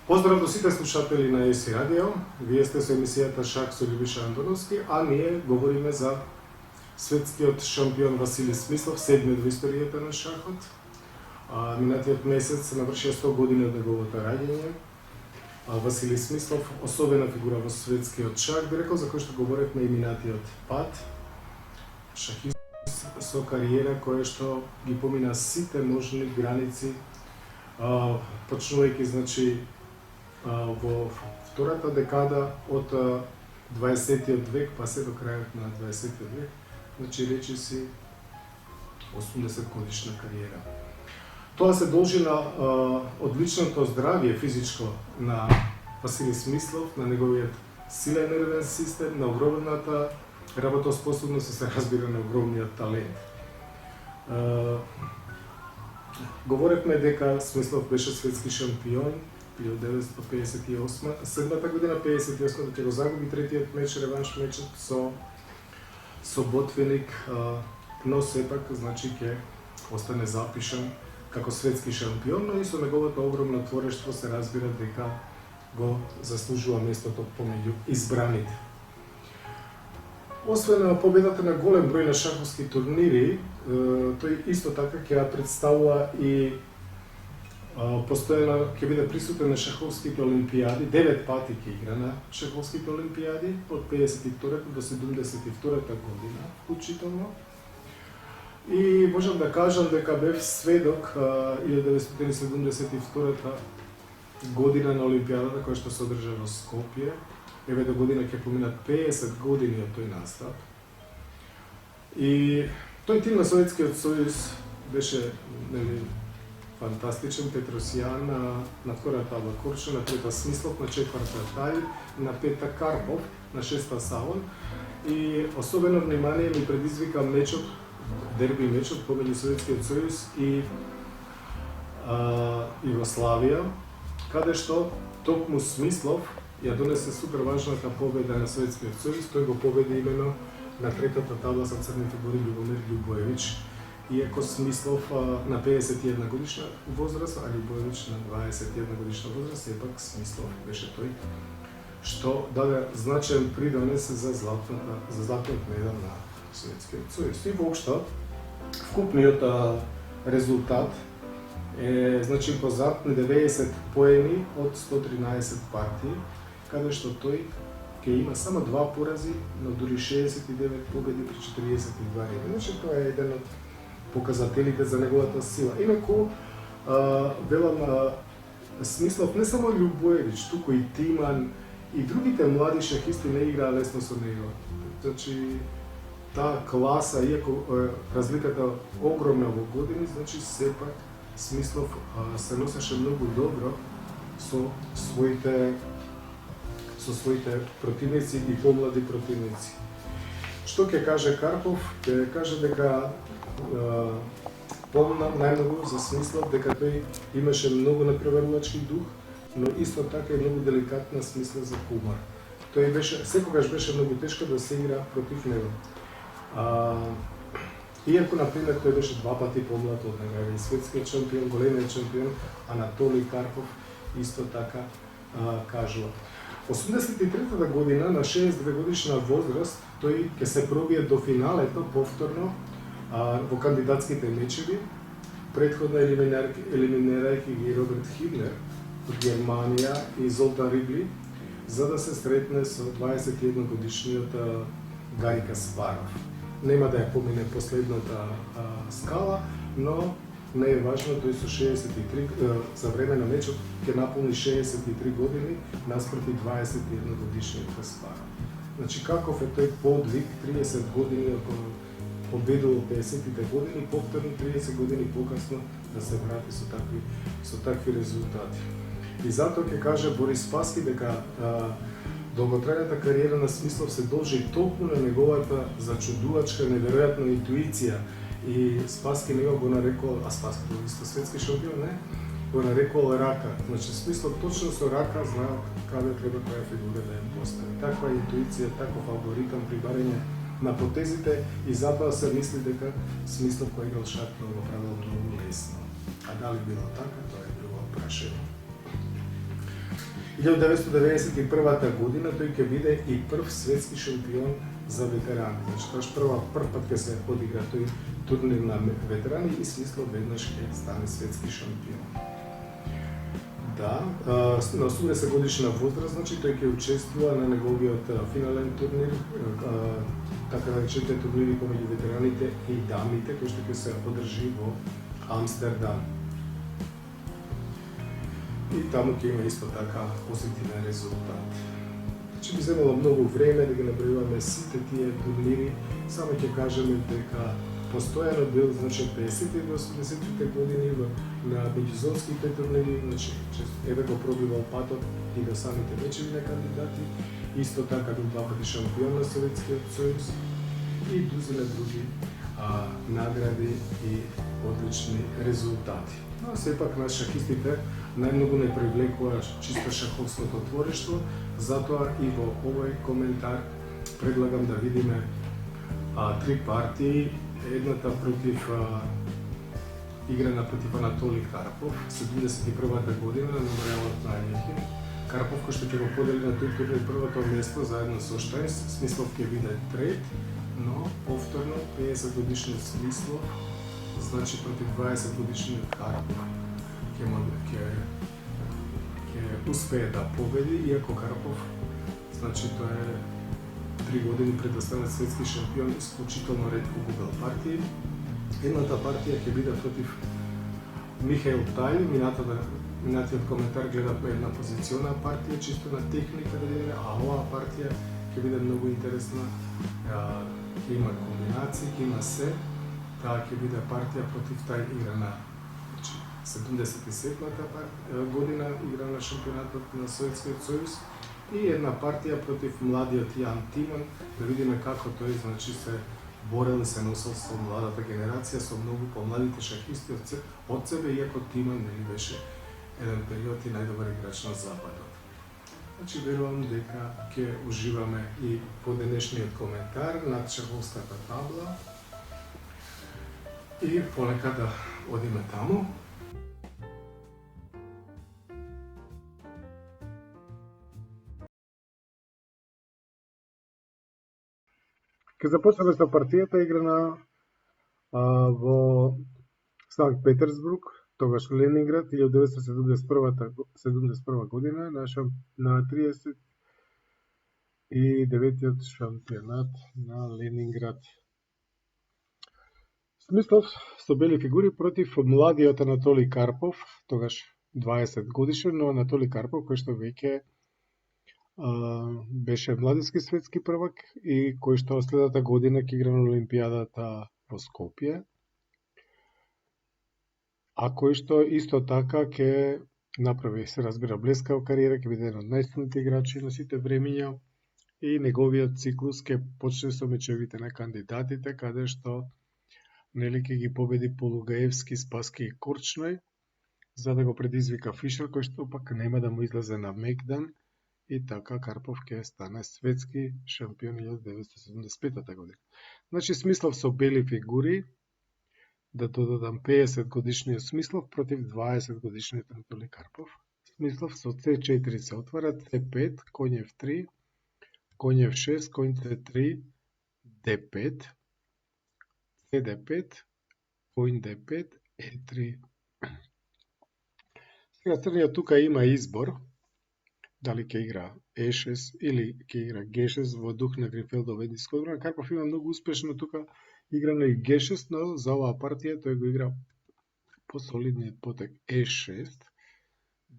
Поздрав до сите слушатели на ЕС Радио. Вие сте со емисијата Шах со Љубиша Антоновски, а ние говориме за светскиот шампион Васили Смислов, седмиот во историјата на шахот. Минатиот месец се навршија 100 години од неговото раѓање. Васили Смислов, особена фигура во светскиот шах, би рекол, за кој што говоревме и минатиот пат. Шахист со кариера која што ги помина сите можни граници, почнувајќи, значи, во втората декада од 20-тиот век па се до крајот на 20-тиот век, значи речи си 80 годишна кариера. Тоа се должи на одличното здравје физичко на Васили Смислов, на неговиот силен нервен систем, на огромната работоспособност и се разбира на огромниот талент. Говоревме дека Смислов беше светски шампион 1958 година, 58 ќе го загуби третиот меч, реванш мечот со Ботвиник, но сепак, значи, ќе остане запишан како светски шампион, но и со неговото огромно творештво се разбира дека го заслужува местото помеѓу избраните. Освен победата на голем број на шаховски турнири, тој исто така ќе представува и постојано ќе биде присутен на шаховските олимпијади, 9 пати ќе игра на шаховските олимпијади од 52 до 72 година вклучително. И можам да кажам дека бев сведок 1972 година на олимпијадата која што се одржа во Скопје. Еве до година ќе поминат 50 години од тој настап. И тој тим на Советскиот сојуз беше, нели, фантастичен. Петросјан на втората Алба Корчо, на трета Смислов, на четврта Тај, на пета Карпов, на шеста Саон. И особено внимание ми предизвика мечот, дерби мечот помеѓу Советскиот сојуз и Југославија, каде што токму Смислов ја донесе супер важната победа на Советскиот сојуз. Тој го победи именно на третата табла со црни фигури Љубомир Љубоевич. Иако Смислов на 51 годишна возраст, а Љубоевич на 21 годишна возраст, сепак Смислов беше тој што даде значаен придонес за златниот медал на Советскиот сојуз. И воопшто вкупниот резултат е, значи, позад на 90 поени од 113 партии, каде што тој ќе има само 2 порази, но дури 69 победи при 42 реми. Значи, тоа е еден од показателите за неговата сила. Инаку, велам, Смислов не само Љубоевич, туку и Тиман и другите млади шахисти не играа лесно со него. Значи, таа класа, иако разликата огромна во години, значи сепак Смислов се носеше многу добро со своите противници и помлади противници. Што ќе каже Карпов? Ќе каже дека помна најмногу за Смислов дека тој имаше многу напреварувачки дух, но исто така и многу деликатна смисла за хумор. Тој беше, секогаш беше многу тешко да се игра против него. Иако, например, тој беше 2 пати помлад од него, и светскиот шампион, големиот шампион Анатолий Карпов исто така кажува. 83-та година, на 62 годишна возраст, тој ќе се пробие до финалето повторно во кандидатските мечеви, предходно елиминирајќи ги Роберт Хибнер од Германија и Золтан Рибли, за да се сретне со 21 годишниот Гари Каспаров. Нема да ја помине последната скала, но не е важно, тој со 63 за време на мечот ќе наполни 63 години наспроти 21 годишниот Каспаров. Значи, каков е тој подвиг 30 години ако победил 50-тите години, повторно 30 години покасно да се врати со такви резултати. И затоа ќе каже Борис Спасски дека долготрајната кариера на Смислов се должи токму на неговата зачудувачка, неверојатна интуиција. И Спасски него го нарекол, а Спасски бил исто светски шампион, не? Го нарекол рака. Значи, Смислов точно со рака знае каде треба која фигура да ја постави. Таква интуиција, таков алгоритам при барење на потезите, и затоа се мисли дека Смислов кој играл шах го правил многу лесно. А дали било така, тоа е друго прашање. 1991 година тој ќе биде и прв светски шампион за ветерани. Значи, тоа прв пат ќе се одигра тој турнир на ветерани и смисло веднаш ќе стане светски шампион. Да, на 80 годишна возраст, значи тој ќе учествува на неговиот финален турнир, така наречените турнири помеѓу ветераните и дамите, кој што ќе се одржи во Амстердам. И таму ќе има исто така позитивен резултат. Значи би земало многу време да ги набројуваме сите тие турнири, само ќе кажеме дека постојано бил, значи, 50-ти до 80-тите години на меѓузонските турнири, значи, еве го пробивал патот и до самите вечерни кандидати, исто така бил два пати шампион на Советскиот сојуз и дузина други награди и одлични резултати. Но сепак на шахистите најмногу не привлекува чисто шаховското творештво, затоа и во овој коментар предлагам да видиме три партии. Едната против играна против Анатолий Карпов, 71-та година на меморијалот на Ањехин. Карпов кој што ќе го подели на тој турнир првото место заедно со Штајнс, Смислов ќе биде трет, но повторно 50 годишниот Смислов, значи против 20 годишниот Карпов ќе успее да победи, иако Карпов, значи тоа е 3 години пред да стане светски шампион, исклучително ретко губел партии. Едната партија ќе биде против Михаил Тај, минатиот коментар гледа по една позициона партија, чисто на техника да видиме, а оваа партија ќе биде многу интересна, ќе има комбинации, ќе има се, таа ќе биде партија против Тај играна 77-та година играна шампионатот на Советскиот сојуз, и една партија против младиот Јан Тиман, да видиме како тој, значи, се борел и се носел со младата генерација, со многу помладите шахисти од себе, иако Тиман нели беше еден период и најдобар играч на Западот. Значи, верувам дека ќе уживаме и по денешниот коментар над шаховската табла и полека да одиме таму. Ке започнеме со партијата играна во Санкт Петерсбург, тогаш Ленинград, 1971 година, на 39-тиот шампионат на Ленинград. Смислов со бели фигури против младиот Анатолий Карпов, тогаш 20 годишен, но Анатолий Карпов кој што веќе беше младински светски првак и кој што следната година ќе игра на Олимпијадата во Скопје, а кој што исто така ќе направи, се разбира, блескава кариера, ќе биде еден од најсилните играчи на сите времиња и неговиот циклус ќе почне со мечевите на кандидатите, каде што нели ќе ги победи Полугаевски, Спаски и Корчној, за да го предизвика Фишер, кој што пак нема да му излезе на мегдан, и така Карпов ќе стане светски шампион 1975 година. Значи, Смислов со бели фигури, да додадам 50 годишниот Смислов против 20 годишниот Анатолий Карпов. Смислов со C4 се отвара, C5, конј F3, конј F6, конј C3, D5, CD5, конј D5, E3. Сега црниот тука има избор, дали ќе игра E6 или ќе игра G6 во дух на Гринфелдова индиска одбрана. Карпов има многу успешно тука играно и G6, но за оваа партија тој го игра по солидниот потек E6,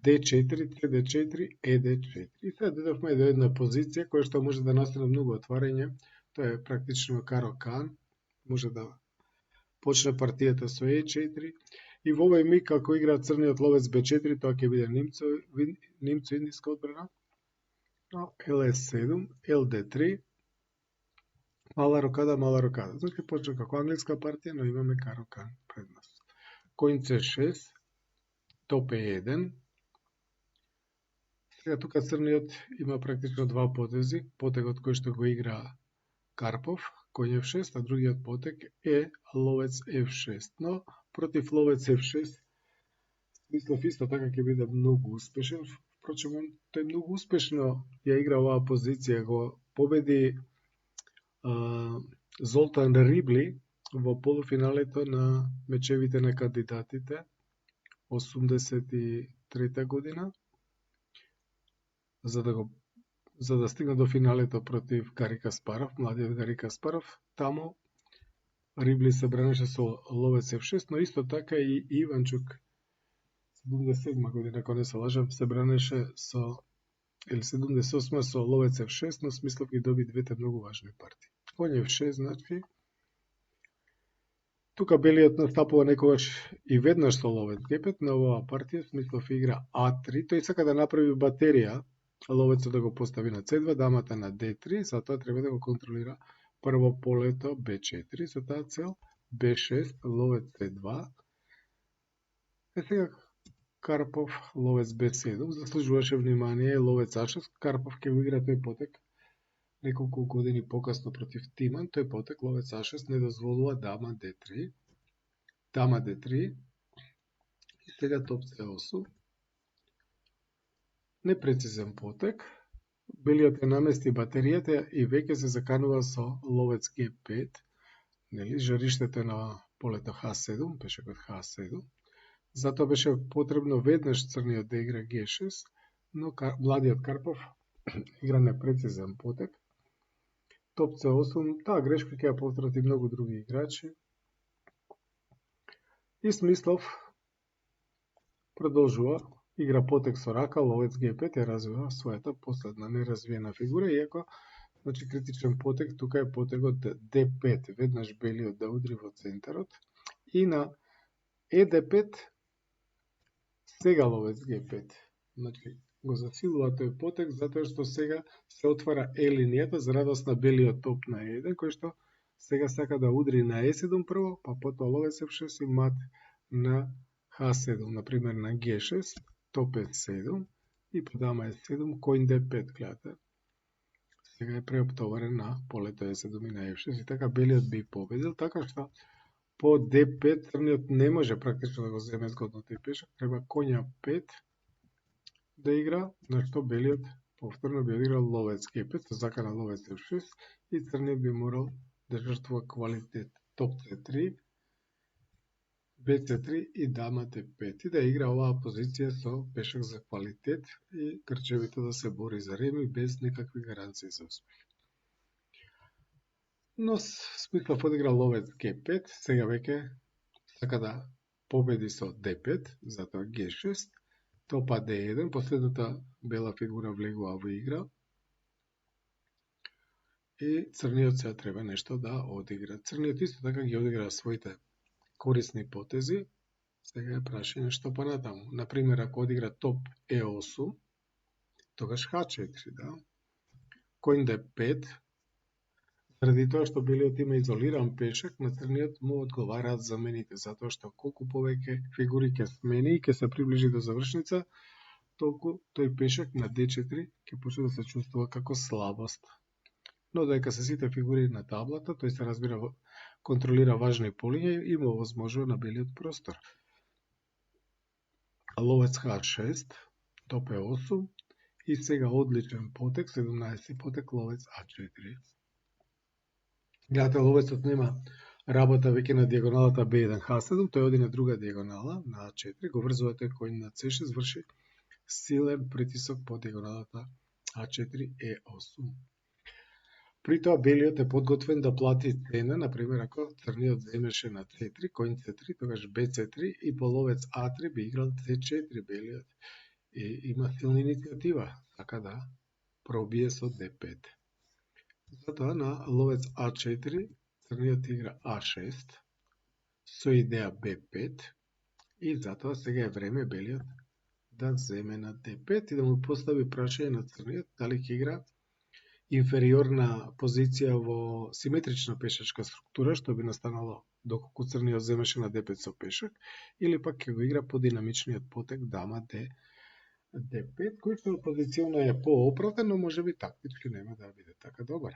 D4, CD4, ED4. И сега додовме до една позиција која што може да настане многу отварање. Тоа е практично Каро Кан. Може да почне партијата со E4. И во овој миг, како игра црниот ловец B4, тоа ќе биде немцо-индиска одбрана. LS7, LD3, мала рокада. Значи, почне како англиска партија, но имаме Каро Кан пред нас. Конј C6, топ E1. Сега тука црниот има практично два потези. Потегот кој што го игра Карпов, конј F6, а другиот потек е ловец F6. Но против ловец F6 Смислов исто така ќе биде многу успешен. впрочем, тој многу успешно ја игра оваа позиција, го победи Золтан Рибли во полуфиналето на мечевите на кандидатите 83 година, за да стигне до финалето против Гари Каспаров, младиот Гари Каспаров. Таму Рибли се бранеше со ловец F6, но исто така и Иванчук 77 година, ако не се лажам, се бранеше со, или 78 со ловец F6, но Смислов ги доби двете многу важни партии. Коњ F6, значи, тука белиот настапува некогаш и веднаш со ловец G5, на оваа партија Смислов игра A3, тој сака да направи батерија, ловецот да го постави на C2, дамата на D3, затоа треба да го контролира прво полето B4, за таа цел B6, ловец C2. Сега Карпов, ловец B7, заслужуваше внимание, ловец A6, Карпов ќе го игра тој потек неколку години покасно против Тиман, тој потек ловец А6 не дозволува дама D3, дама D3 и сега топ C8. Непрецизен потек, белиот ја намести батеријата и веќе се заканува со ловец G5, нели, жариштето на полето H7, пешекот H7, затоа беше потребно веднаш црниот да игра G6, но младиот Карпов игра непрецизен потек. Топ C8, таа грешка ќе ја повторат и многу други играчи. И Смислов продолжува, игра потек со рака, ловец G5, ја развива својата последна неразвиена фигура, иако, значи, критичен потек, тука е потекот D5, веднаш белиот да удри во центарот, и на ED5, сега ловец G5. Значи, го засилува тој потек, затоа што сега се отвара E-линијата за радост на белиот топ на E1, кој што сега сака да удри на E7 прво, па потоа ловец F6 и мат на H7, например на G6, топ E7 и по дама E7, коњ D5, гледате. Сега е преоптоварен на полето E7 и на F6 и така белиот би победил, така што по D5 црниот не може практично да го земе згодно тој пешак, треба коња 5 да игра, на што белиот повторно би одиграл ловец G5 со закана ловец F6 и црниот би морал да жртвува квалитет топ C3, BC3 и дама D5 и да игра оваа позиција со пешак за квалитет и грчевито да се бори за реми без никакви гаранции за успех. Но Смислов одигра ловец G5, сега веќе сака да победи со D5, затоа G6, топа D1, последната бела фигура влегува во игра и црниот сега треба нешто да одигра. Црниот исто така ги одигра своите корисни потези, сега е прашање што понатаму. Например, ако одигра топ E8, тогаш H4, да? Коњ D5, заради тоа што белиот има изолиран пешак, на црниот му одговараат замените, затоа што колку повеќе фигури ќе смени и ќе се приближи до завршница, толку тој пешак на D4 ќе почне да се чувствува како слабост. Но дека се сите фигури на таблата, тој се разбира контролира важни полиња и му овозможува на белиот простор. Ловец H6, топ E8 и сега одличен потек, 17 потек, ловец A4. Гледате, ловецот нема работа веќе на диагоналата B1 H7, тој оди на друга диагонала, на A4, го врзува тој коњ на C6, врши силен притисок по диагоналата A4 E8. При тоа белиот е подготвен да плати цена, например, ако црниот земеше на C3, коњ C3, тогаш BC3 и по ловец A3 би играл C4 белиот. И има силна иницијатива, така да пробие со D5. Затоа на ловец A4 црниот игра A6 со идеја B5 и затоа сега е време белиот да земе на D5 и да му постави прашање на црниот дали ќе игра инфериорна позиција во симетрична пешачка структура, што би настанало доколку црниот земеше на D5 со пешак, или пак ќе го игра по динамичниот потек дама D5, кој што позиционно е поопратен, но може би тактички нема да биде така добар.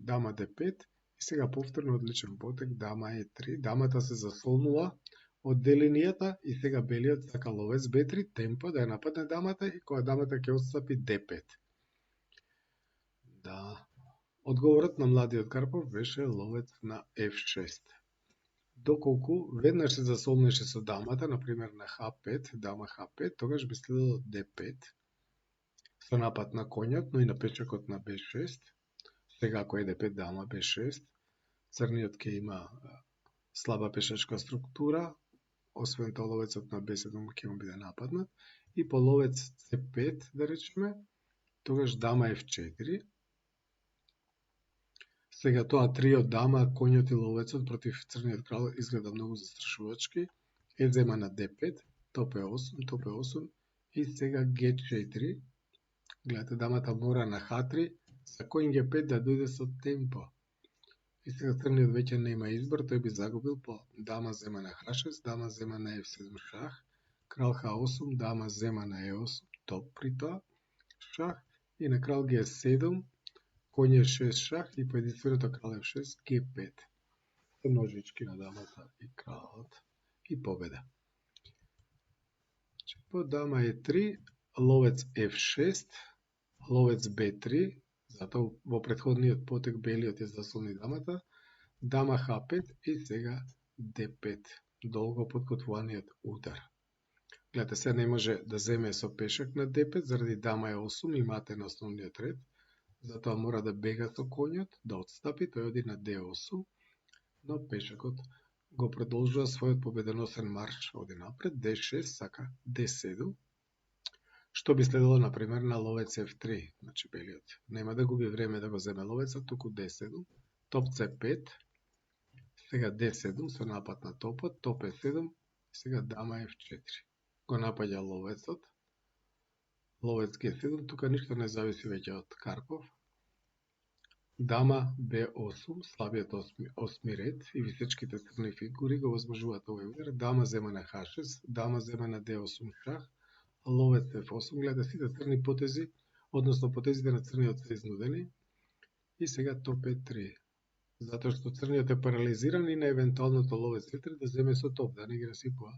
Дама D5 и сега повторно одличен потек дама E3. Дамата се засолнува од линијата и сега белиот сака ловец B3 темпо да ја нападне дамата и кога дамата ќе отстапи D5. Да. Одговорот на младиот Карпов беше ловец на F6. Доколку веднаш се засолнеше со дамата, например на H5, дама H5, тогаш би следело D5 со напад на коњот, но и на пешакот на B6. Сега ако е D5, дама B6, црниот ќе има слаба пешачка структура, освен тоа ловецот на B7 ќе му биде нападнат, и по ловец C5, да речеме, тогаш дама F4. Сега тоа трио дама, коњот и ловецот против црниот крал изгледа многу застрашувачки. Е зема на D5, топ E8, топ E8 и сега G4. Гледате, дамата мора на H3, за коњ G5 да дојде со темпо. И сега црниот веќе нема избор, тој би загубил по дама зема на H6, дама зема на F7 шах, крал H8, дама зема на E8, топ при тоа шах, и на крал G7, коње 6 шах и по единственото крал F6, G5. Ножички на дамата и кралот и победа. По дама E3, ловец F6, ловец B3, затоа во претходниот потек белиот ја засолни дамата, дама H5 и сега D5. Долго подготвуваниот удар. Гледате, се не може да земе со пешак на D5, заради дама E8 и мате на основниот ред, затоа мора да бега со коњот, да отстапи, тој оди на D8, но пешакот го продолжува својот победоносен марш, оди напред, D6, сака D7, што би следело, например, на ловец F3, значи белиот нема да губи време да го земе ловецот, туку D7, топ C5, сега D7 со напад на топот, топ E7, сега дама F4. Го напаѓа ловецот, ловец G7, тука ништо не зависи веќе од Карпов. Дама B8, слабиот осми ред и висечките црни фигури го возможуваат овој удар. Дама зема на H6, дама зема на D8 шах, ловец F8, гледа сите црни потези, односно потезите на црниот се изнудени. И сега топ E3, затоа што црниот е парализиран и на евентуалното ловец F3 да земе со топ, да не ги расипува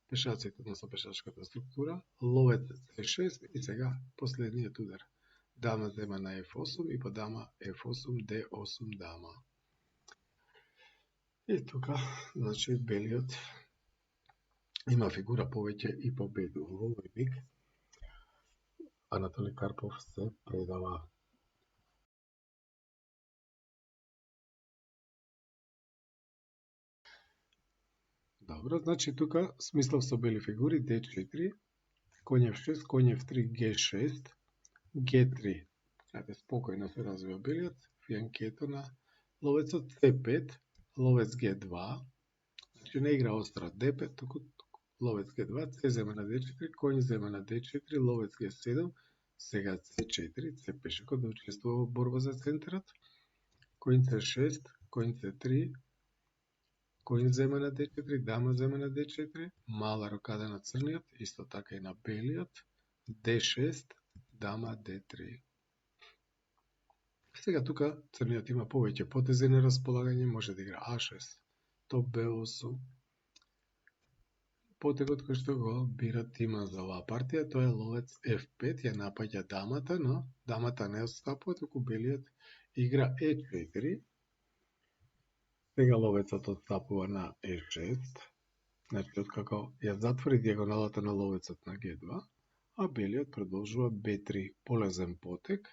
пешаците, односно пешачката структура. Ловец C6 и сега последниот удар. Дама зема на F8 и по дама F8, D8 дама. И тука, значи, белиот има фигура повеќе и победува. Во овој миг Анатоли Карпов се предава. Добро, значи тука смислов со бели фигури D4, коњ F6, коњ F3, G6, G3. Знаете, спокојно се развива белиот, фијанкето на ловецот C5, ловец G2, значи не игра остра D5, туку ловец G2, C зема на D4, коњ зема на D4, ловец G7, сега C4, C пешакот да учествува во борба за центарот, коњ C6, коњ C3, коњ зема на D4, дама зема на D4, мала рокада на црниот, исто така и на белиот, D6, дама D3. Сега тука црниот има повеќе потези на располагање, може да игра A6, топ B8. Потегот кој што го бира тима за оваа партија, тоа е ловец F5, ја напаѓа дамата, но дамата не отстапува, туку белиот игра E4. Сега ловецот отстапува на E6, значи откако ја затвори диагоналата на ловецот на G2, а белиот продолжува B3, полезен потек,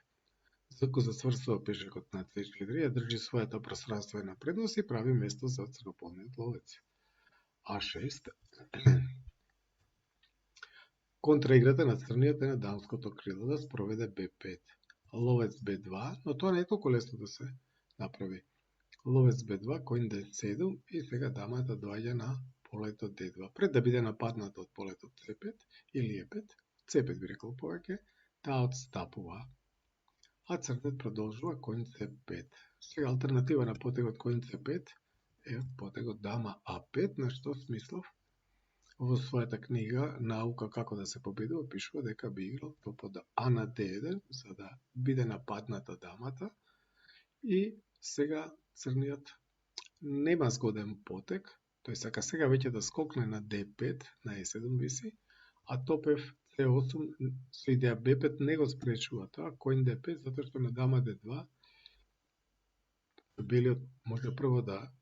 за го засврсува пешакот на C4, ја држи својата пространствена предност и прави место за црнополниот ловец. A6. Контраиграта на црниот е на дамското крило да спроведе B5. Ловец B2, но тоа не е толку лесно да се направи. Ловец B2, коњ D7 и сега дамата доаѓа на полето D2. Пред да биде нападната од полето C5 или E5, C5 би рекол повеќе, таа отстапува. А црниот продолжува коњ C5. Сега алтернатива на потегот коњ C5 е потегот дама A5, на што смислов во својата книга Наука како да се победува пишува дека би играл топот А на D1 за да биде нападната дамата и сега црниот нема згоден потек, Тој сака сега веќе да скокне на D5, на E7 виси, а топев C8 со идеја B5 не го спречува тоа, коњ D5, затоа што на дама D2 белиот може прво да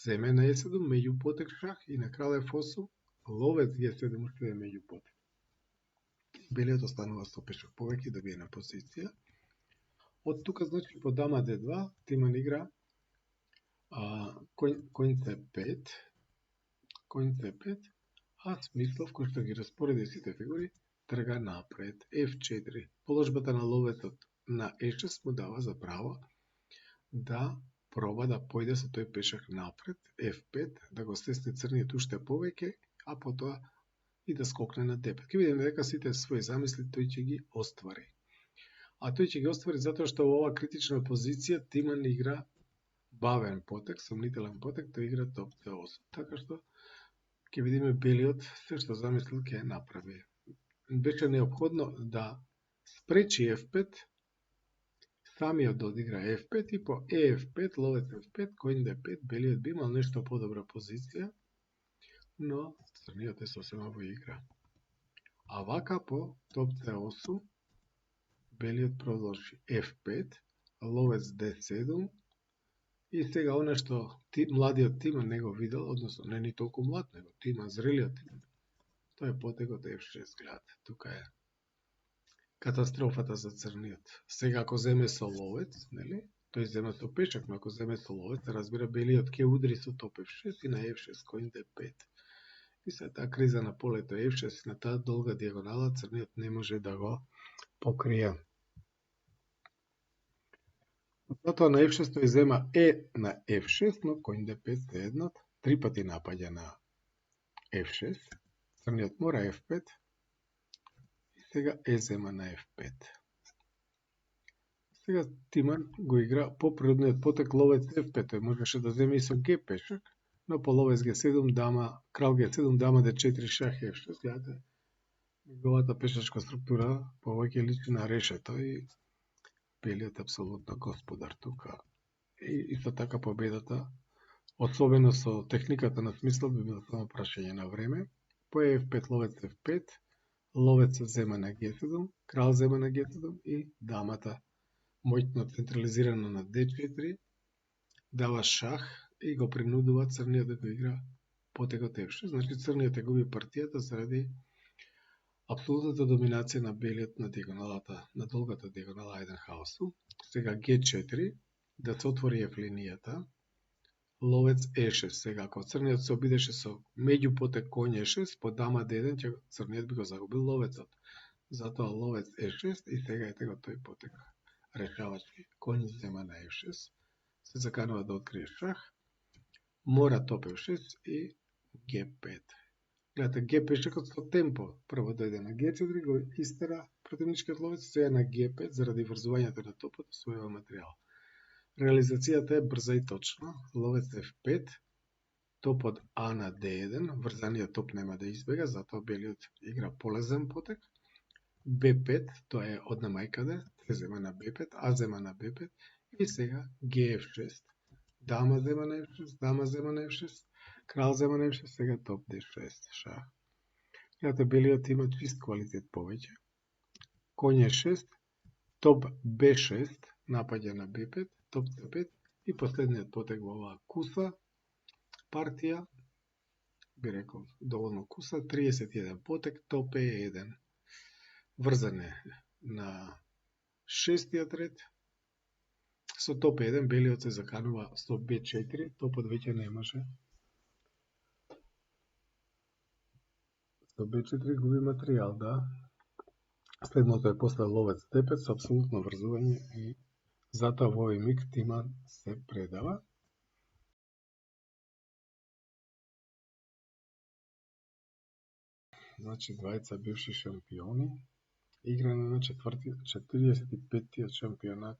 земе на E7 меѓу потек шах и на крал F8 ловец G7 уште е меѓу потек. Белиот останува со пешак повеќе да бие на позиција. Од тука, значи, по дама D2, Тиман игра коњ C5, а Смислов, кој што ги распореди сите фигури, трга напред. F4. Положбата на ловецот на E6 му дава за право да проба да појде со тој пешак напред. F5, да го стесни црниот уште повеќе, а потоа и да скокне на D5. Ке видиме дека сите своји замисли тој ќе ги оствари. А тој ќе ги оствари затоа што во оваа критична позиција Тиман игра бавен потек, сомнителен потек, тој игра топ C8. Така што ќе видиме белиот се што замислил ќе направи. Беше неопходно да спречи F5, самиот да одигра F5 и по EF5, ловец F5, коњ D5, белиот би имал нешто подобра позиција, но црниот е сосема во игра. А вака по топ C8, белиот продолжи F5, ловец D7, и сега оно што младиот Тиман не го видел, односно не ни толку млад, него Тиман, зрелиот Тиман, тоа е потегот F6, гледате, тука е катастрофата за црниот. Сега ако земе со ловец, нели? Тој зема со пешак, но ако земе со ловец, разбира белиот ќе удри со топ F6 и на F6 коњ D5. И се таа криза на полето F6 на таа долга диагонала, црниот не може да го покрие. Затоа на F6 тој зема на F6, но коњ D5 се еднат, три пати напаѓа на F6, црниот мора F5, и сега зема на F5. Сега Тиман го игра по природниот потек ловец F5, тој можеше да земе и со G пешак, но по ловец G7 дама, крал G7 дама D4 шах F6, гледате, неговата пешачка структура повеќе личи на решето и белиот апсолутно господар тука. И исто така победата, особено со техниката на Смислов, би било само прашање на време. По F5 ловец F5, ловец зема на G7, крал зема на G7 и дамата моќно централизирано на D4 дава шах и го принудува црниот да го игра потегот F6. Значи црниот губи партијата заради апсолутната доминација на белиот на диагоналата, на долгата диагонала Айденхаусу. Сега G4, да се отвори F линијата, ловец E6. Сега ако црниот се обидеше со меѓупотек коњ E6, по дама D1 црниот би го загубил ловецот. Затоа ловец E6 и сега ете го тој потек решавачки. Коњ зема на F6, се заканува да открие шах, мора топ F6 и G5. Гледате, G пешакот со темпо прво дојде на G4, го истера противничкиот ловец, сега на G5 заради врзувањето на топот освојува материјал. Реализацијата е брза и точна. Ловец F5, топот А на D1, врзаниот топ нема да избега, затоа белиот игра полезен потек. B5, тоа е од намајкаде, се зема на B5, А зема на B5 и сега GF6. Дама зема на F6, дама зема на F6, крал зема на F6, сега топ D6 шах. Гледате, белиот има чист квалитет повеќе. Коњ E6, топ B6, напаѓа на B5, топ C5 и последниот потек во оваа куса партија, би рекол, доволно куса, 31 потек, топ E1. Врзане на шестиот ред, со топ 1 белиот се заканува со B4, топот веќе не може. Со B4 губи материјал, да. Следното е после ловец D5 со апсолутно врзување и затоа во овој миг Тиман се предава. Значи, двајца бивши шампиони, играно на 45-тиот шампионат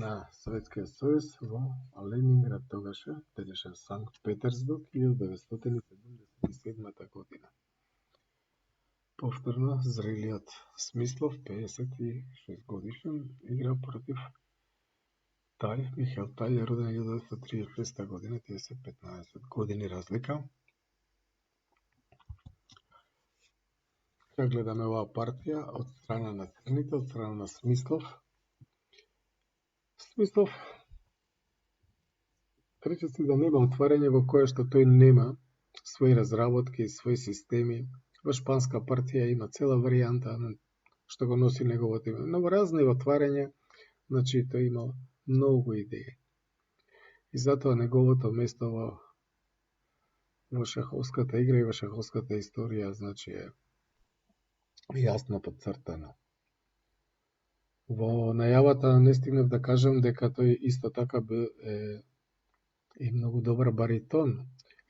на Советскиот сојуз во Ленинград, тогаше, денешен Санкт Петерсбург, 1977 година. Повторно, зрелиот Смислов, 56 годишен, игра против Талј, Михел Талј е роден 1936 година, тие се 15 години разлика. Ќе гледаме оваа партија од страна на црните, од страна на Смислов. Смислов рече си да нема отварање во кое што тој нема своји разработки, своји системи. Во шпанска партија има цела варијанта што го носи неговото име. Но во разни отварања, значи тој имал многу идеи. И затоа неговото место во шаховската игра и во шаховската историја, значи е јасно подцртано. Во најавата не стигнав да кажам дека тој исто така бил и многу добар баритон.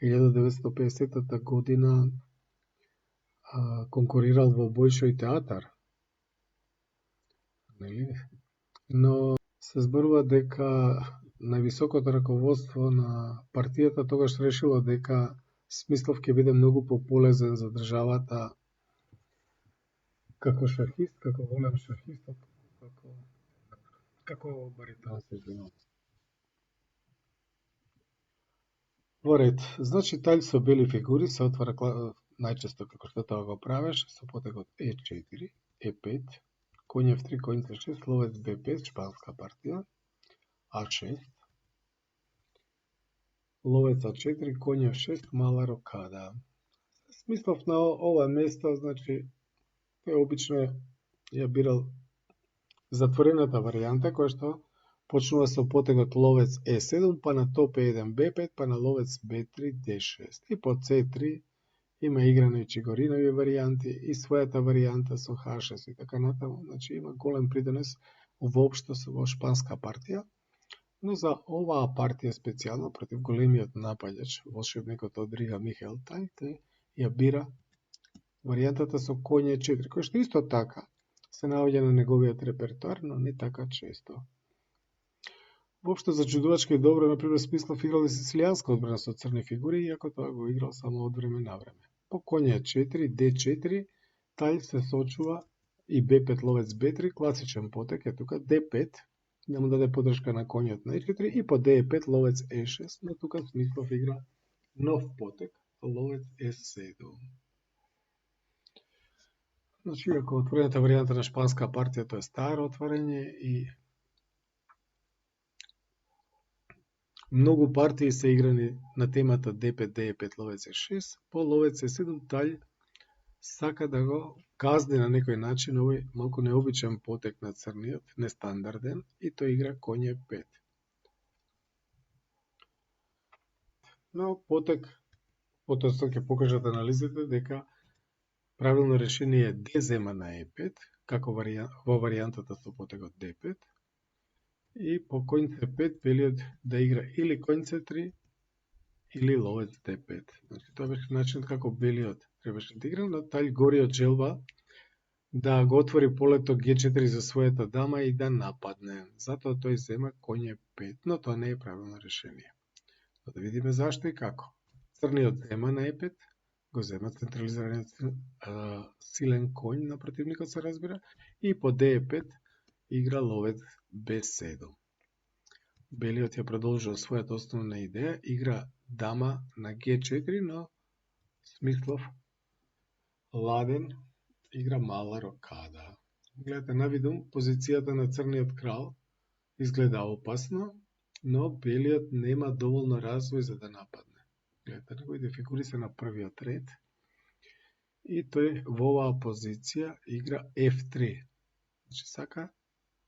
1950 година конкурирал во Бојшој театар. Но се зборува дека највисокото раководство на партијата тогаш решило дека Смислов ќе биде многу пополезен за државата како шахист, како голем шахист, како баритон се извинувам. Во ред, значи талј со бели фигури се отвара најчесто како што тоа го правеше со потегот E4, E5, коњ F3, коњ C6, ловец B5, шпанска партија, A6, ловец A4, коњ F6, мала рокада. Смислов на ова место, значи, тој обично ја бирал затворената варијанта, која што почнува со потегот ловец E7, па на топ E1 B5, па на ловец B3 D6. И по C3 има играно и Чигоринови варијанти, и својата варијанта со H6 и така натаму. Значи има голем придонес воопшто во шпанска партија, но за оваа партија специјално против големиот напаѓач, волшебникот од Рига Михел Талј, тој ја бира варијантата со коњ E4, кој што исто така се наоѓа на неговиот репертоар, но не така често. Воопшто зачудувачки добро, например, Смислов играл и сицилијанска одбрана со црни фигури, иако тоа го играл само од време на време. По коњ E4, D4, Талј се сочува и B5 ловец B3, класичен потек е тука, D5, да му даде подршка на коњот на E4 и по D5 ловец E6, но тука Смислов игра нов потек, ловец E7. Значи, ако отворената варијанта на шпанска партија, тоа е старо отварење и многу партии се играни на темата D5, D5, ловец E6, по ловец E7 Талј сака да го казни на некој начин овој малку необичен потек на црниот, нестандарден, и тој игра коњ E5. Но потек, потоа ќе покажат анализите дека правилно решение е D зема на E5, како во варијантата со потегот D5, и по коњ C5 велиот да игра или коњ C3 или ловец D5. Значи, тоа беше начинот како белиот требаше да игра, но Талј гори од желба да го отвори полето G4 за својата дама и да нападне. Затоа тој зема коњ E5, но тоа не е правилно решение. Но да видиме зашто и како. Црниот зема на E5, го зема централизираниот силен коњ на противникот, се разбира, и по D5 игра ловец B7. Белиот ја продолжува својата основна идеја, игра дама на G4, но Смислов ладен игра мала рокада. Гледате навидум, позицијата на црниот крал изгледа опасно, но белиот нема доволно развој за да нападне. Гледате, неговите фигури се на првиот ред и тој во оваа позиција игра F3. Значи сака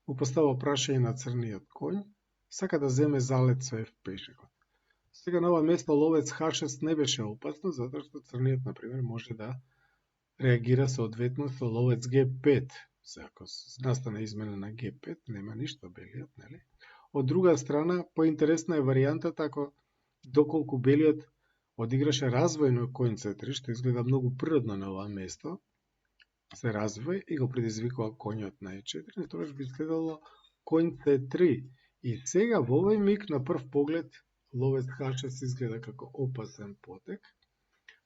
му постава прашање на црниот коњ, сака да земе залет со F-пешекот. Сега на ова место ловец H6 не беше опасно, затоа што црниот, например, може да реагира соодветно со ловец G5. Сега, ако настане измена на G5, нема ништо белиот, нели? Од друга страна, поинтересна е варијантата ако доколку белиот одиграше развојно коњ C3, што изгледа многу природно на ова место, се развој и го предизвикува коњот на E4, тоа би изгледало коњ C3. И сега во овој миг на прв поглед ловец H6 изгледа како опасен потек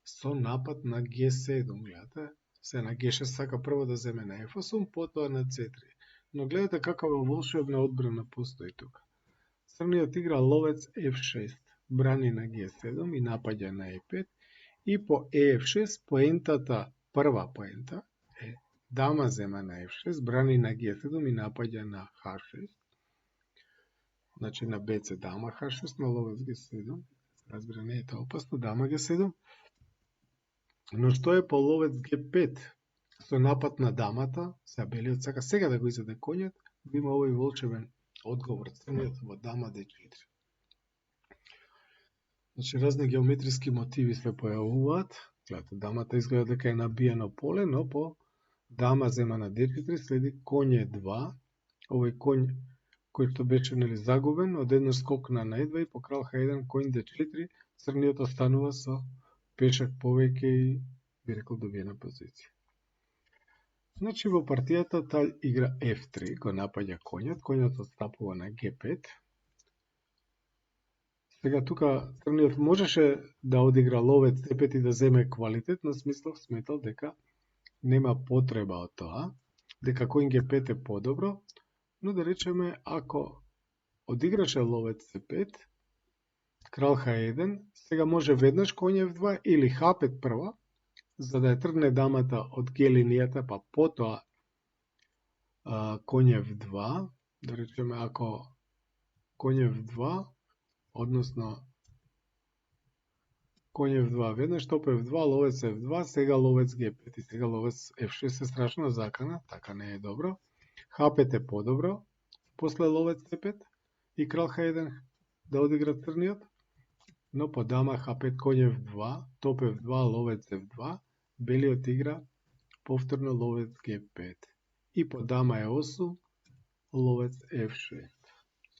со напад на G7. Гледате, се на G6 сака прво да земе на F8, потоа на C3. Но гледате какава волшебна одбрана постои тука. Црниот игра ловец F6, брани на G7 и напаѓа на E5 и по EF6 поентата, прва поента е дама зема на F6, брани на G7 и напаѓа на H6. Значи на BC дама H6 на ловец G7. Разбира, не е тоа опасно, дама G7. Но што е по ловец G5? Со напад на дамата, белиот сака сега да го изеде коњот, има овој волшебен одговор, црниот во дама D4. Значи, разни геометриски мотиви се појавуваат. Гледате, дамата изгледа дека е набиено поле, но по дама зема на D4 следи коњ E2. Овој коњ кој што беше загубен, одеднаш скокна на E2 и по крал H1 коњ D4, црниот останува со пешак повеќе и, би рекол, добиена позиција. Значи, во партијата талј игра F3, го напаѓа коњот, коњот отстапува на G5. Сега тука црниот можеше да одигра ловец D5 и да земе квалитет, но Смислов сметал дека нема потреба од тоа, дека коњ G5 е подобро, но да речеме ако одиграше ловец C5, крал H1, сега може веднаш коњ F2 или H5 прва, за да ја тргне дамата од G линијата, па потоа коњ F2, да речеме ако коњ F2, односно коњ F2 веднаш, топ F2, ловец F2, сега ловец G5 и сега ловец F6 е страшно закана, така не е добро. H5 е подобро, после ловец C5 и крал H1 да одигра црниот, но по дама H5 коњ F2, топ F2, ловец F2, белиот игра повторно ловец G5 и по дама E8, ловец F6.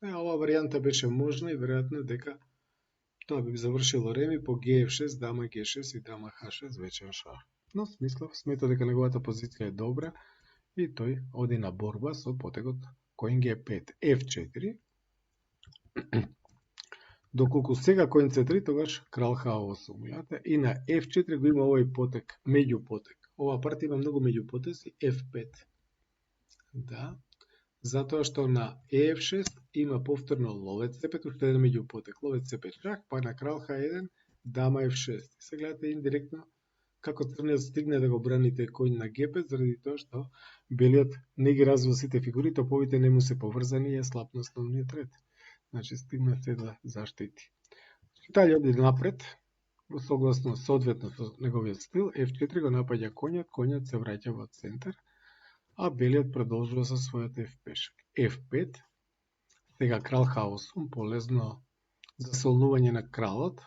Ова варијанта беше можна и веројатно дека тоа би завршило реми по G6, дама G6 и дама H6 вечен шах. Но Смислов смета дека неговата позиција е добра и тој оди на борба со потегот коњ G5, F4. Доколку сега коњ C3, тогаш крал H8. И на F4 го има овој потек, меѓупотек. Ова партија има многу меѓупотези, F5. Да. Затоа што на EF6 има повторно ловец C5, уште еден меѓупотек, ловец C5 шах, па на крал H1, дама F6. Се гледате индиректно како црниот стигне да го браните коњ на G5, заради тоа што белиот не ги развива сите фигури, топовите не му се поврзани и е слаб на основниот ред. Значи стигна се да заштити. Талј оди напред, во согласно соодветно со неговиот стил, F4 го напаѓа коњот, коњот се враќа во центар, а белиот продолжува со својот F-пешак. F5, сега крал H8, полезно засолнување на кралот,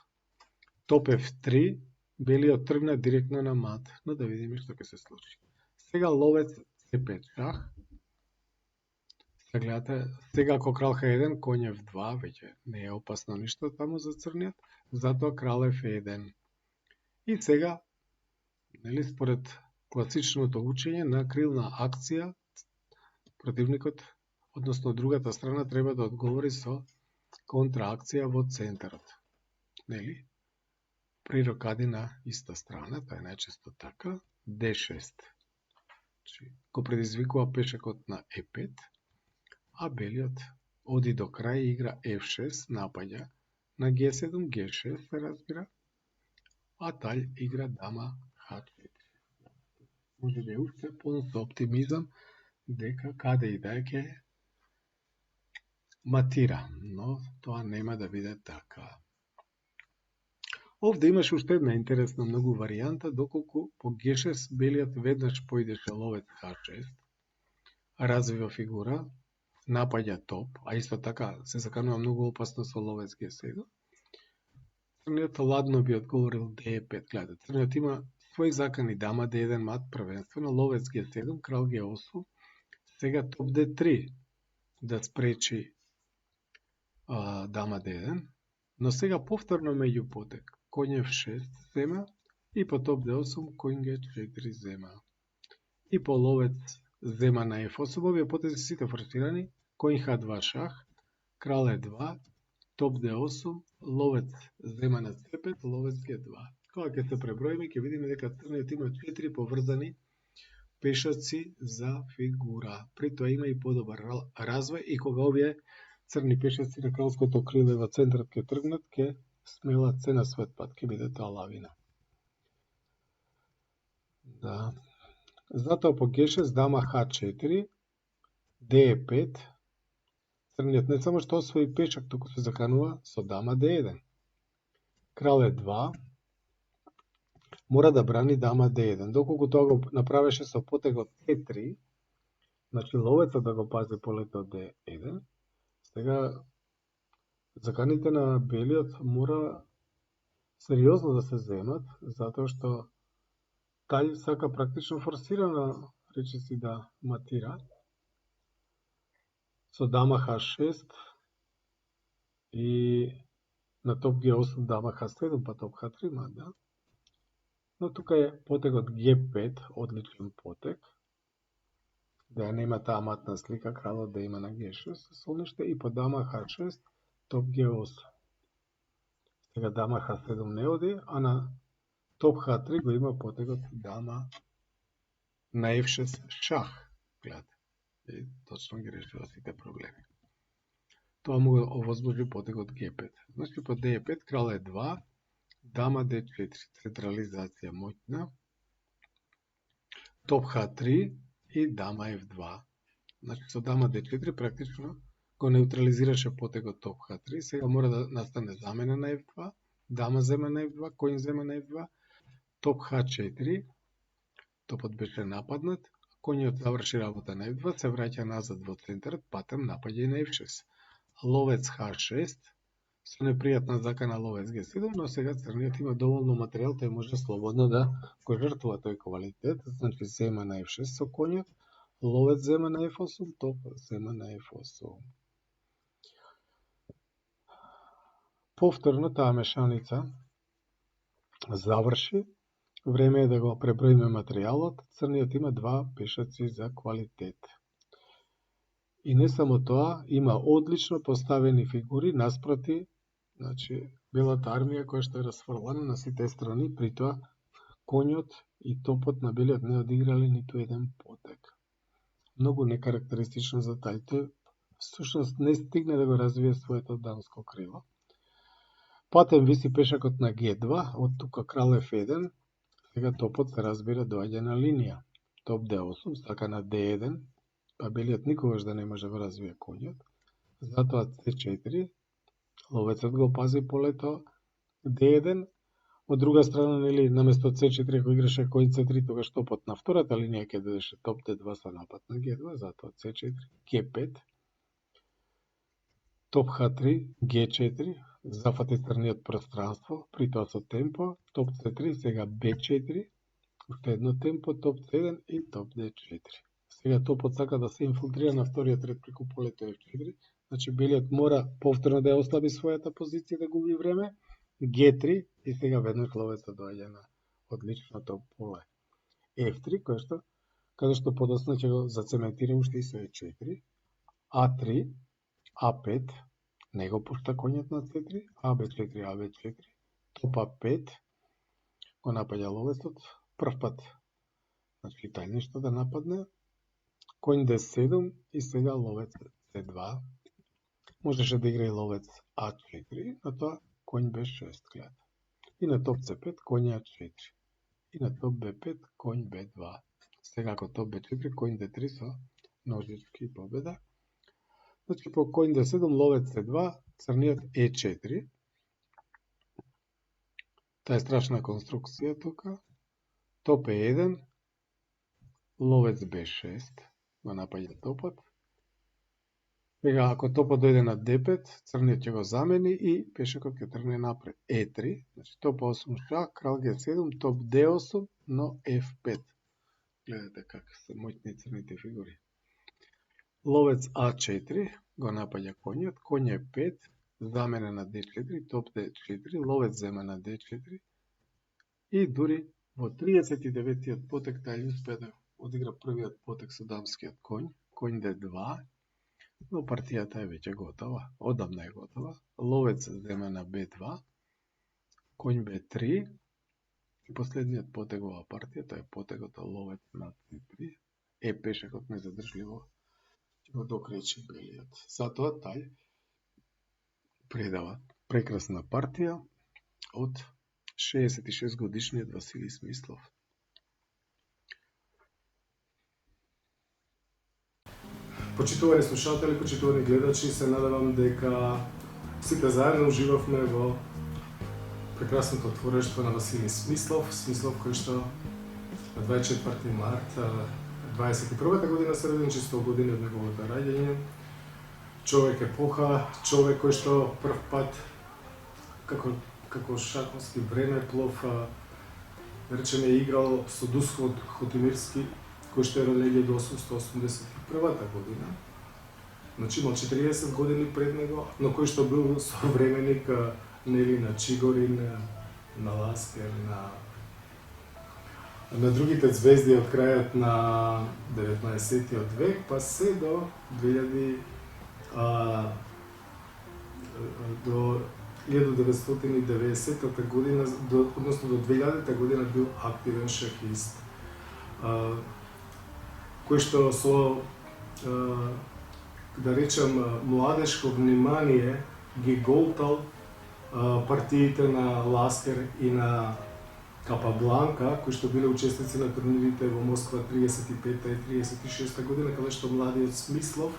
топ F3, белиот тргна директно на мат, но да видиме што ќе се случи. Сега ловец C5 шах, гледате, сега ако крал H1, коњ F2, веќе не е опасно ништо таму за црниот, затоа крал F1. И сега, нели, според класичното учење на крилна акција, противникот, односно другата страна, треба да одговори со контраакција во центарот. Нели? При рокади на иста страна, тоа е најчесто така, D6. Го предизвикува пешакот на E5, а белиот оди до крај и игра F6, напаѓа на G7, G6 се разбира, а талј игра дама H4. Може да е уште полн со оптимизам дека каде и да е ќе матира, но тоа нема да биде така. Овде имаш уште една интересна многу варијанта, доколку по G6 белиот веднаш поидеше ловец H6, развива фигура, напаѓа топ, а исто така се заканува многу опасно со ловец G7. Црниот ладно би одговорил D5, гледате, црниот има свој закани, дама D1 мат првенствено, ловец G7, крал G8, сега топ D3 да спречи дама D1, но сега повторно меѓупотек, коњ F6 зема и по топ D8 коњ G4 зема. И по ловец зема на F8, овие потези сите форсирани, коњ H2 шах, крал E2, топ D8, ловец зема на C5, ловец G2. Кога ќе се преброиме, ќе видиме дека црниот има 4 поврзани пешаци за фигура. При тоа има и подобар развој и кога овие црни пешаци на кралското крило во центарот ќе тргнат, ќе смелат се на свет пат, ќе биде тоа лавина. Да. Затоа по G6 дама H4, D5, црниот не само што освои пешак, туку се заканува со дама D1. Крал E2, мора да брани дама D1. Доколку тоа го направеше со потегот E3, значи ловецот да го пази полето D1, сега заканите на белиот мора сериозно да се земат, затоа што тај сака практично форсирано, речиси да матира, со дама H6 и на топ G8 дама H7, па топ H3 да. Но тука е потегот G5, одличен потег, да нема таа матна слика, кралот да има на G6 солниште и по дама H6, топ G8. Сега дама H7 не оди, а на топ H3 го има потегот дама на F6 шах. Гледате, и точно ги решува сите проблеми. Тоа му го овозможи потегот G5. Значи по D5 крал E2, дама D4, централизација моќна, топ H3 и дама F2. Значи со дама D4 практично го неутрализираше потегот топ H3, сега мора да настане замена на F2, дама зема на F2, коин зема на F2, топ H4, топот беше нападнат, коњот заврши работа на F2, се враќа назад во центарот, патем напаѓа и на F6. Ловец H6, со непријатна закана ловец G7, но сега црниот има доволно материјал, тој може слободно да го жртвува тој квалитет, значи зема на F6 со коњот, ловец зема на F8, топ зема на F8. Повторно таа мешаница заврши, време е да го преброиме материјалот, црниот има два пешаци за квалитет. И не само тоа, има одлично поставени фигури наспроти, значи, белата армија која што е расфрлана на сите страни, при тоа коњот и топот на белиот не одиграле ниту еден потег. Многу некарактеристично за тај. Тој всушност не стигна да го развие своето дамско крило. Патем виси пешакот на G2, од тука крал F1, сега топот се разбира доаѓа на линија. Топ D8, сака на D1, па белиот никогаш да не може да го развие коњот. Затоа C4, ловецот го пази полето D1, од друга страна, нели, наместо C4 ако играше кој C3, тогаш топот на втората линија ќе додеше топ D2 со напад на G2, затоа C4, G5, топ H3, G4, зафати црниот пространство, при тоа со темпо, топ C3, сега B4, уште едно темпо, топ C1 и топ D4. Сега топот сака да се инфилтрира на вториот ред преку полето F4, значи белиот мора повторно да ја ослаби својата позиција, да губи време, G3 и сега веднаш ловецот доаѓа на одличното поле F3, каде што подоцна ќе го зацементира уште и со E4, A3, A5, не го пушта коњот на C3, AB4, AB4, топ A5, го напаѓа ловецот, прв пат, значи тај нешто да нападне, коњ D7 и сега ловец C2, можеше да игра и ловец A4, но тоа коњ B6 гледа. И на топ C5 коњ A4. И на топ B5 коњ B2. Сега ако топ B4 коњ D3 со ножички победа. Значи по коњ D7 ловец C2, црниот E4. Таа е страшна конструкција тука. Топ E1, ловец B6, го напаѓа топот. Сега, ако топот дојде на D5, црниот ќе го замени и пешакот ќе тргне напред. E3, значи топ 8 шах, крал G7, топ D8, но F5. Гледате как се моќни црните фигури. Ловец A4, го напаѓа коњот, коњ E5, замена на D4, топ D4, ловец зема на D4 и дури во 39-тиот потег тај успеа да одигра првиот потег со дамскиот коњ, коњ D2, но партијата е веќе готова, одамна е готова. Ловец зема на B2, коњ B3 и последниот потег ова партија, тоа е потегот ловец на C3, пешакот незадржливо ќе го докречи белиот. Затоа тај предава прекрасна партија од 66 годишниот Василий Смислов. Почитувани слушатели, почитувани гледачи, се надевам дека сите заедно уживавме во прекрасното творештво на Василий Смислов, кој што на 24 март 21 година се роден, 100 години од неговото раѓање. Човек епоха, човек кој што прв пат како шаховски времеплов, да речеме, играл со Дуско Хотимирски, кој што е роден 1881 година. Значи имал 40 години пред него, но кој што бил современик нели на Чигорин, на Ласкер, на другите звезди од крајот на 19 век, па се до 1990 година, односно до 2000 година бил активен шахист, кој што со, да речем, младешко внимание ги голтал партиите на Ласкер и на Капабланка, кои што биле учесници на турнирите во Москва 35 и 36 година, каде што младиот Смислов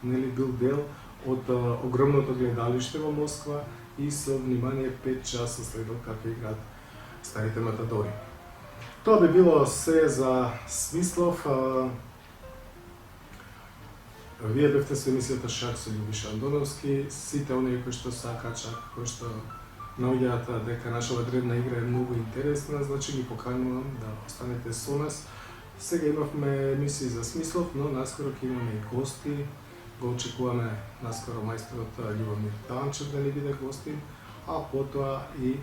нели бил дел од огромното гледалиште во Москва и со внимание 5 часа следел како играат старите матадори. Тоа би било се за Смислов. Вие бевте со емисијата Шах со Љубиша Андоновски. Сите оние кои што сакаат шах, кои што наоѓаат дека нашава древна игра е многу интересна, значи ги поканувам да останете со нас. Сега имавме емисии за Смислов, но наскоро ќе имаме и гости. Го очекуваме наскоро мајсторот Љубомир Танчев да ни биде гостин, а потоа и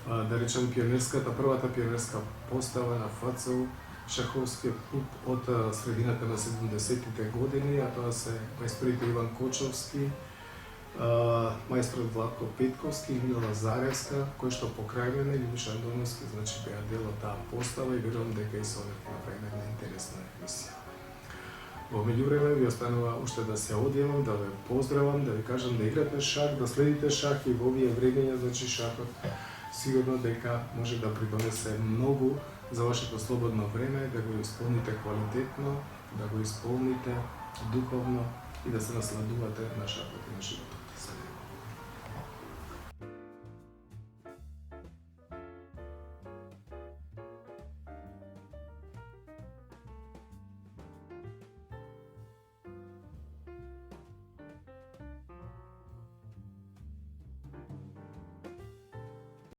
да речем првата пионерска постава на ФЦУ шаховскиот клуб од средината на 70-тите години, а тоа се мајсторите Иван Кочовски, мајсторот Владко Петковски и Мила Лазаревска, кои што покрај мене Љубиша Андоновски, значи беа дел од таа постава и верувам дека и со нив направиме една интересна емисија. Во меѓувреме ви останува уште да се одјавам, да ве поздравам, да ви кажам да играте шах, да следите шах и во овие времења, значи шахот сигурно дека може да придонесе многу за вашето слободно време, да го исполните квалитетно, да го исполните духовно и да се насладувате на шахот и на животот.